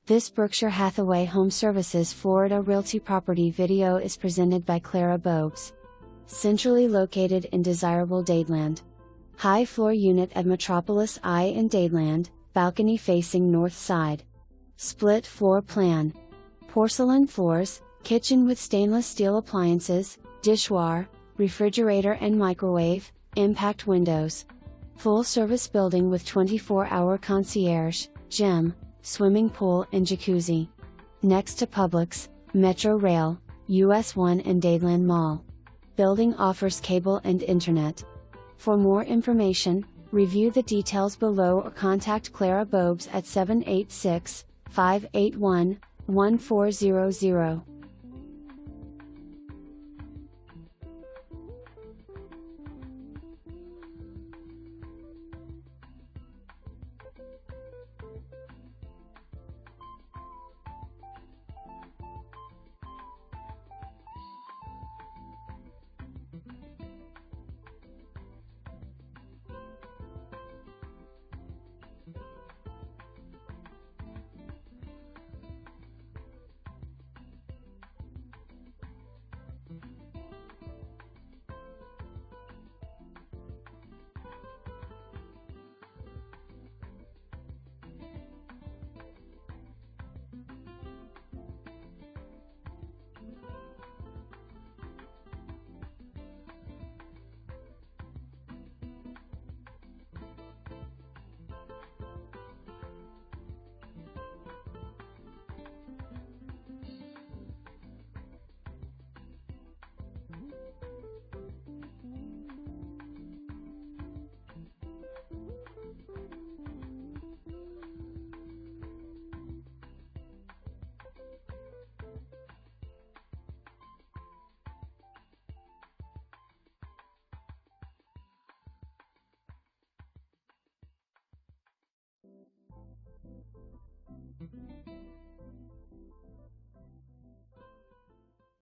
This Berkshire Hathaway HomeServices Florida Realty property video is presented by Clara Bobes. Centrally located in desirable Dadeland. High floor unit at Metropolis I and Dadeland, balcony facing north side. Split floor plan. Porcelain floors, kitchen with stainless steel appliances, dishwaher, refrigerator and microwave, impact windows. Full service building with 24-hour concierge, gym, swimming pool and jacuzzi. Next to Publix, Metro Rail, US1 and Dadeland Mall. Building offers cable and internet. For more information, review the details below or contact Clara Bobes at 786-581-1400.